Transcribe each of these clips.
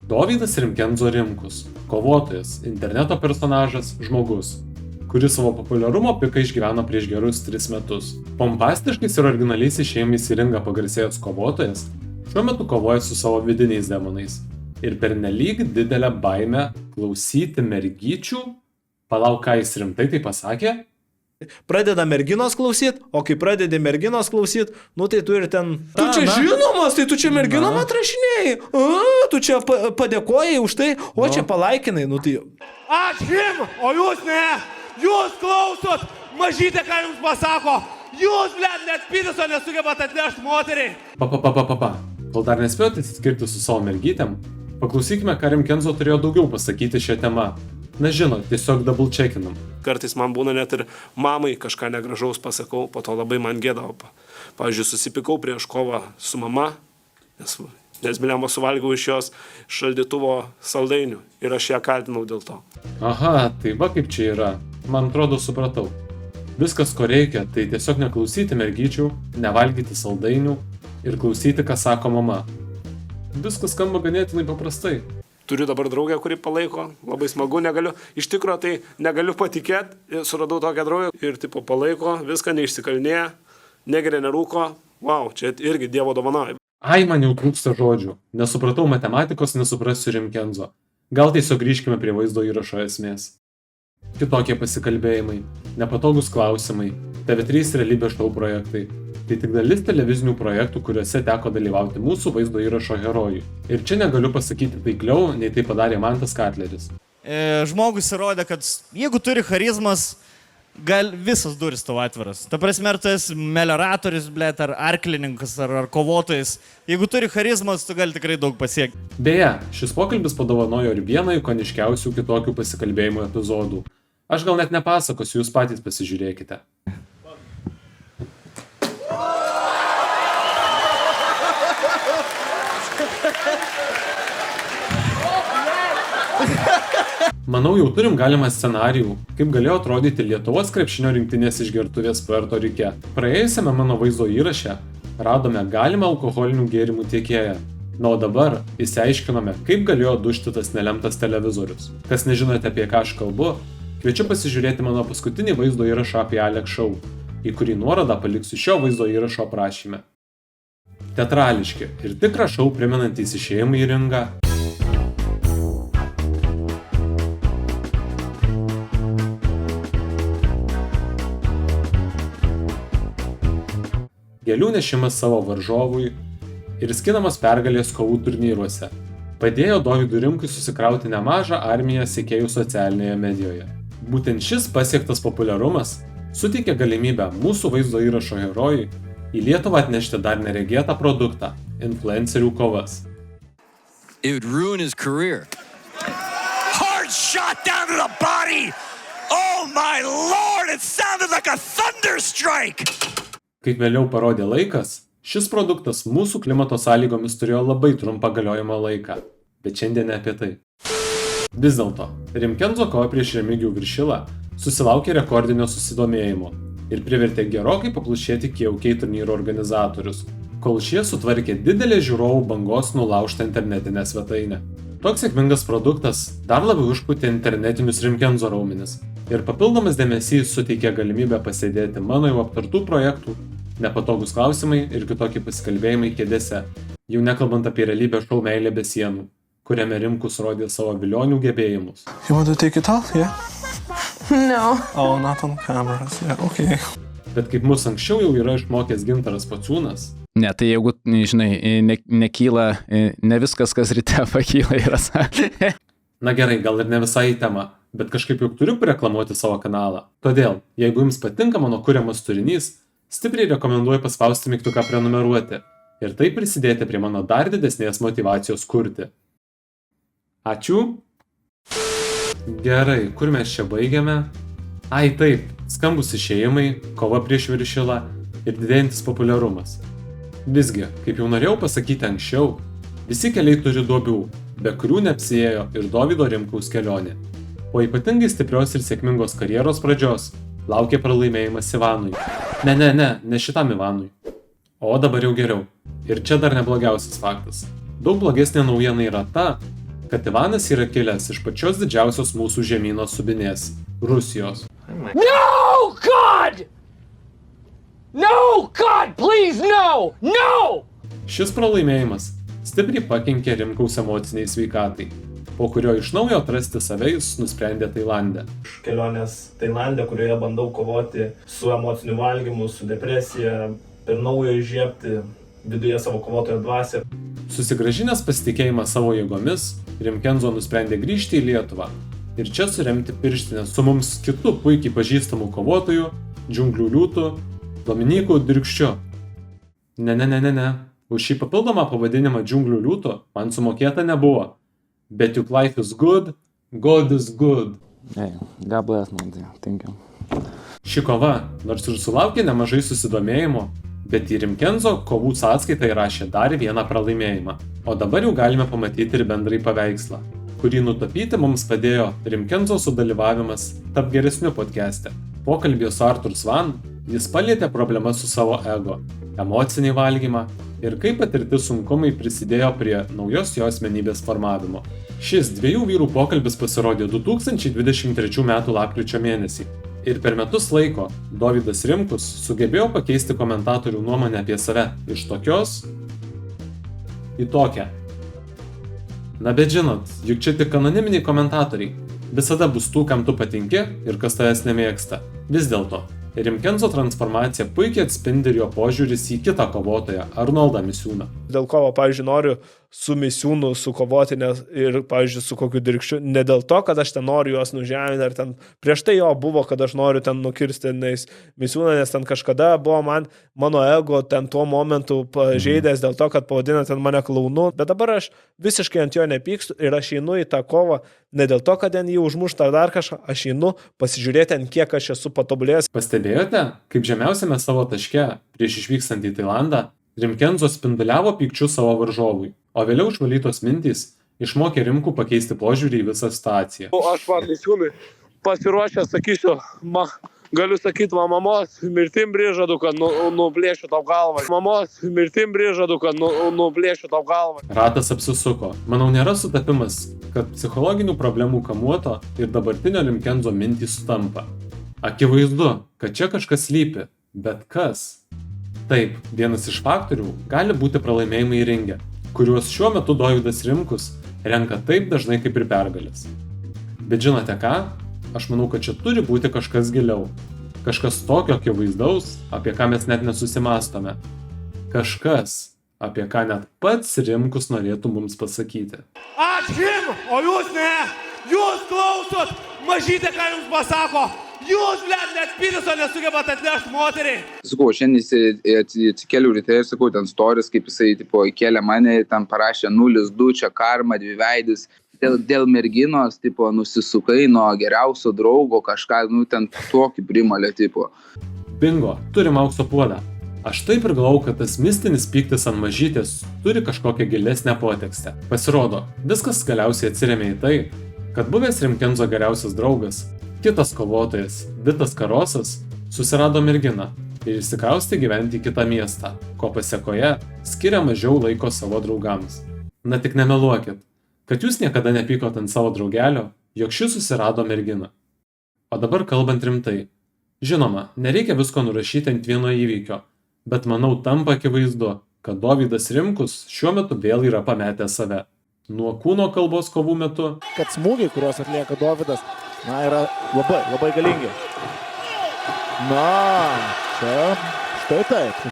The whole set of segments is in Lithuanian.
Dovydas Rimkenzo Rimkus – kovotojas, interneto personažas, žmogus, kuris savo populiarumo piką išgyveno prieš gerus 3 metus. Pompastiškais ir originaliais išėjimais į ringą pagarsėjęs kovotojas šiuo metu kovoja su savo vidiniais demonais ir pernelyg didelę baimę klausyti mergyčių. Palauk, ką jis rimtai tai pasakė? Pradeda merginos klausyt, o kai pradedi merginos klausyt, nu tai tu ir ten... Tu čia žinomas, tai tu čia merginom atrašinėjai, tu čia padėkojai už tai, o čia palaikinai, nu tai... Aš jim, o jūs ne, jūs klausot, mažytė, ką jums pasako, jūs, blėt, net piniso nesugebat atnešti moteriai. Kol dar nespėjote atsiskirti su savo mergytėm, paklausykime, ką Rimkenzo turėjo daugiau pasakyti šią temą. Na žinot, tiesiog double checkinam. Kartais man būna net ir mamai kažką negražaus pasakau, po to labai man gėdavo. Pavyzdžiui, susipykau prieš kovą su mama, nes bliamba suvalgiau iš jos šaldytuvo saldainių ir aš ją kaltinau dėl to. Aha, tai va kaip čia yra. Man atrodo, supratau. Viskas, ko reikia, tai tiesiog neklausyti mergyčių, nevalgyti saldainių ir klausyti, ką sako mama. Viskas skamba ganėtinai paprastai. Turiu dabar draugę, kuri palaiko, labai smagu, negaliu. Iš tikrųjų, tai negaliu patikėti, suradau tokią draugę ir tipo palaiko, viską neišsikalnėja, negeria, nerūko. Wow, čia irgi Dievo dovana. Ai, man jau trūksta žodžių. Nesupratau matematikos, nesuprasiu Rimkenzo. Gal tiesiog grįžkime prie vaizdo įrašo esmės. Kitokie pasikalbėjimai, nepatogus klausimai, TV3 realybės šou projektai. Tai tik dalis televizinių projektų, kuriuose teko dalyvauti mūsų vaizdo įrašo herojui. Ir čia negaliu pasakyti taikliau, nei tai padarė Mantas Katleris. Žmogus įrodė, kad jeigu turi charizmas, gal visas duris tavo atviras. Ta prasme, ar tu esi melioratorius, blėt, ar arklininkas, ar kovotojas. Jeigu turi charizmas, tu gali tikrai daug pasiekti. Beje, šis pokalbis padovanojo ir vieną ikoniškiausių kitokių pasikalbėjimų epizodų. Aš gal net nepasakosiu, jūs patys pasižiūrėkite. Manau, jau turim galimą scenarijų, kaip galėjo atrodyti Lietuvos krepšinio rinktinės išgertuvės Puerto Rike. Praėjusiame mano vaizdo įraše radome galimą alkoholinių gėrimų tiekėją. Na, o dabar išsiaiškinome, kaip galėjo dužti tas nelemtas televizorius. Kas nežinote, apie ką aš kalbu, kviečiu pasižiūrėti mano paskutinį vaizdo įrašą apie Alex Show, į kurį nuorodą paliksiu šio vaizdo įrašo aprašyme. Teatrališki ir tikrą šou primenantys išėjimai į ringą. Gėlių nešimas savo varžovui ir skinamas pergalės kovų turnyruose padėjo Dovydui Rimkui susikrauti nemažą armiją sekėjų socialinėje medijoje. Būtent šis pasiektas populiarumas suteikė galimybę mūsų vaizdo įrašo herojui į Lietuvą atnešti dar neregėtą produktą – influencerių kovas. It would ruin his career. Hard shot down to the body! Oh my lord, it sounded like a thunder strike! Kaip vėliau parodė laikas, šis produktas mūsų klimato sąlygomis turėjo labai trumpą galiojimo laiką, bet šiandien ne apie tai. Vis dėlto, Rimkenzo kova prieš Remigijų Viršilą susilaukė rekordinio susidomėjimo ir privertė gerokai paplušėti Kiaukiai turnyro organizatorius, kol šie sutvarkė didelę žiūrovų bangos nulaužtą internetinę svetainę. Toks sėkmingas produktas dar labiau užpūtė internetinius Rimkenzo raumenis ir papildomas dėmesys suteikė galimybę pasėdėti mano jau aptartų projektų, nepatogus klausimai ir kitokie pasikalbėjimai kėdėse, jau nekalbant apie realybės šou Meilė be sienų, kuriame Rimkus rodė savo vilionių gebėjimus. You want to take it off, yeah? No. Oh, not on cameras, yeah, okay. Bet kaip mus anksčiau jau yra išmokęs Gintaras Pociūnas. Ne, tai jeigu, žinai, nekyla, ne viskas, kas ryte pakyla yra. Na gerai, gal ir ne visai į temą, bet kažkaip juk turiu reklamuoti savo kanalą. Todėl, jeigu jums patinka mano kuriamas turinys, Stipriai rekomenduoju paspausti mygtuką prenumeruoti ir taip prisidėti prie mano dar didesnės motyvacijos kurti. Ačiū. Gerai, kur mes čia baigiame? Ai taip, skambus išėjimai, kova prieš viršilą ir didėjantis populiarumas. Visgi, kaip jau norėjau pasakyti anksčiau, visi keliai turi duobių, be kurių neapsiėjo ir Dovydo Rimkaus kelionė. Po ypatingai stiprios ir sėkmingos karjeros pradžios laukė pralaimėjimas Ivanui. Ne šitam Ivanui. O dabar jau geriau. Ir čia dar neblogiausias faktas. Daug blogesnė naujiena yra ta, kad Ivanas yra kilęs iš pačios didžiausios mūsų žemyno subinės – Rusijos. No, God! No, God, please, no! No! Šis pralaimėjimas stipriai pakenkė Rimkaus emociniai sveikatai, po kurio iš naujo atrasti save jis nusprendė Tailande. Kelionės Tailande, kurioje bandau kovoti su emociniu valgymu, su depresija, per naujo įžiebti viduje savo kovotojo dvasią. Susigrąžinęs pasitikėjimą savo jėgomis, Rimkenzo nusprendė grįžti į Lietuvą ir čia suremti pirštinės su mums kitu puikiai pažįstamu kovotoju, Džiunglių liūtu, Dominyku Dirkščiu. Ne. Už šį papildomą pavadinimą Džiunglių liūtų man sumokėta nebuvo. Bet juk life is good, God is good. Hey, God bless, man, thank you. Ši kova, nors ir sulaukė nemažai susidomėjimo, bet į Rimkenzo kovų sąskaitą įrašė dar vieną pralaimėjimą. O dabar jau galime pamatyti ir bendrai paveikslą, kurį nutapyti mums padėjo Rimkenzo sudalyvavimas Tap geresniu podcast'e. Pokalbėje su Artur Svan jis palietė problemas su savo ego, emocinį valgymą ir kaip patirti sunkumai prisidėjo prie naujos jo asmenybės formavimo. Šis dviejų vyrų pokalbis pasirodė 2023 m. lapkričio mėnesį. Ir per metus laiko Dovydas Rimkus sugebėjo pakeisti komentatorių nuomonę apie save iš tokios į tokią. Na bet žinot, juk čia tik anoniminiai komentatoriai. Visada bus tų, kam tu patinki ir kas tavęs nemėgsta. Vis dėlto, Rimkenzo transformacija puikiai atspindi ir jo požiūris į kitą kovotoją, Arnoldą Misiūną. Dėl ko, pavyzdžiui, noriu su Misiūnu sukovoti ir, pavyzdžiui, su kokiu Dirkščiu. Ne dėl to, kad aš ten noriu juos nužeminti, ar ten prieš tai jo buvo, kad aš noriu ten nukirsti Misiūną, nes ten kažkada buvo mano ego ten tuo momentu pažeidęs dėl to, kad pavadina ten mane klaunu. Bet dabar aš visiškai ant jo nepykstu ir aš einu į tą kovą ne dėl to, kad ten jį užmušta ar dar kažką, aš einu pasižiūrėti, ant kiek aš esu patobulėjęs. Pastebėjote, kaip žemiausiame savo taške prieš išvykstant į Tailandą Rimkenzo spinduliavo pykčiu savo varžovui, o vėliau išvalytos mintys išmokė Rimkų pakeisti požiūrį į visą situaciją. Aš Misiūnui pasiruošęs, sakysiu, galiu sakyti, mamos mirtim prižadu, kad nuplėšiu tau galvą. Mamos mirtim prižadu, kad nuplėšiu tau galvą. Ratas apsisuko. Manau, nėra sutapimas, kad psichologinių problemų kamuoto ir dabartinio Rimkenzo mintys sutampa. Akivaizdu, kad čia kažkas slypi, bet kas? Taip, vienas iš faktorių gali būti pralaimėjimai ringe, kuriuos šiuo metu Dovydas Rimkus renka taip dažnai kaip ir pergalės. Bet žinote ką? Aš manau, kad čia turi būti kažkas giliau. Kažkas tokio akivaizdaus, apie ką mes net nesusimastome. Kažkas, apie ką net pats Rimkus norėtų mums pasakyti. Aš Rim, o jūs ne! Jūs klausot! Mažytė, ką jums pasako! Jūs, blėt, net piniso nesugebat atnešti moteriai! Sakau, šiandien atsikėliau ryte ir sakau, ten stories, kaip jisai įkėlė mane, ten parašė 0-2, čia karma, dviveidis. Dėl merginos, nusisukai nuo geriausio draugo, kažką, ten tokį primalė, Bingo, turim aukso puodą. Aš taip ir galvau, kad tas mistinis pyktis ant mažytės turi kažkokią gilesnę potekstę. Pasirodo, viskas galiausiai atsiremė į tai, kad buvęs Rimkenzo geriausias draugas, kitas kovotojas, Vitas Karosas, susirado merginą ir išsikraustė gyventi į kitą miestą, ko pasekoje skiria mažiau laiko savo draugams. Na tik nemeluokit, kad jūs niekada nepykot ant savo draugelio, jog šis susirado merginą. O dabar kalbant rimtai. Žinoma, nereikia visko nurašyti ant vieno įvykio, bet manau tampa akivaizdu, kad Dovydas Rimkus šiuo metu vėl yra pametęs save. Nuo kūno kalbos kovų metu, kad smūgiai, kuriuos atlieka Dovydas, yra labai galingi. Čia štai taip.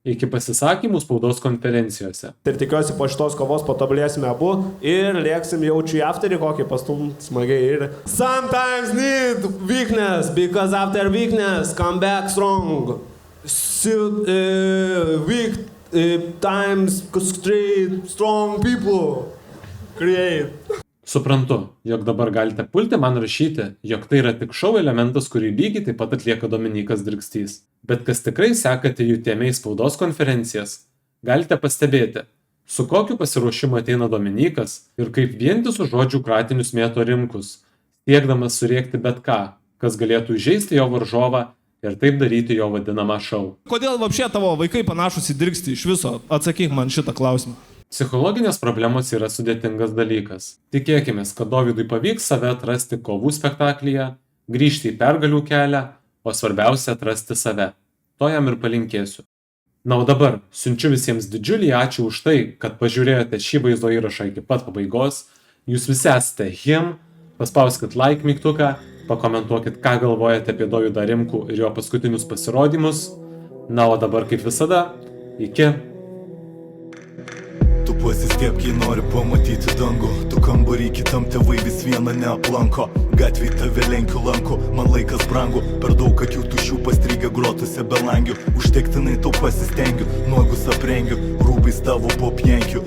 Iki pasisakymų spaudos konferencijose. Ir tikiuosi po šitos kovos patobulėsime abu ir lėksim jaučiu į afterį kokį pastumt smagiai ir... Sometimes need weakness, because after weakness come back strong. Weak times straight strong people create. Suprantu, jog dabar galite pulti man rašyti, jog tai yra tik šou elementas, kurį lygiai taip pat atlieka Dominykas Drikstys. Bet kas tikrai sekate jų tėmiai spaudos konferencijas, galite pastebėti, su kokiu pasiruošimu ateina Dominykas ir kaip vientisų žodžių kratinius mėto Rimkus, siekdamas suriekti bet ką, kas galėtų įžeisti jo varžovą ir taip daryti jo vadinamą šou. Kodėl vapšė tavo vaikai panašus į Drikstį iš viso? Atsakyk man šitą klausimą. Psichologinės problemos yra sudėtingas dalykas. Tikėkime, kad Dovydui pavyks save atrasti kovų spektaklyje, grįžti į pergalių kelią, o svarbiausia atrasti save. To jam ir palinkėsiu. Na o dabar siunčiu visiems didžiulį ačiū už tai, kad pažiūrėjote šį vaizdo įrašą iki pat pabaigos. Jūs visi esate him, paspauskit like mygtuką, pakomentuokit, ką galvojate apie Dovydą Rimkų ir jo paskutinius pasirodymus. Na o dabar kaip visada, iki. Tu pasistiebk, jei nori pamatyti dangų. Tu kambarį kitam tėvai vis vieną neaplanko. Gatvėj tave lenkiu lanku, man laikas brangu. Per daug akių tuščių pastrigę grotose be langių. Užtektinai tau pasistengiu, nuogus aprengiu, rūbais tavo popjenkiu.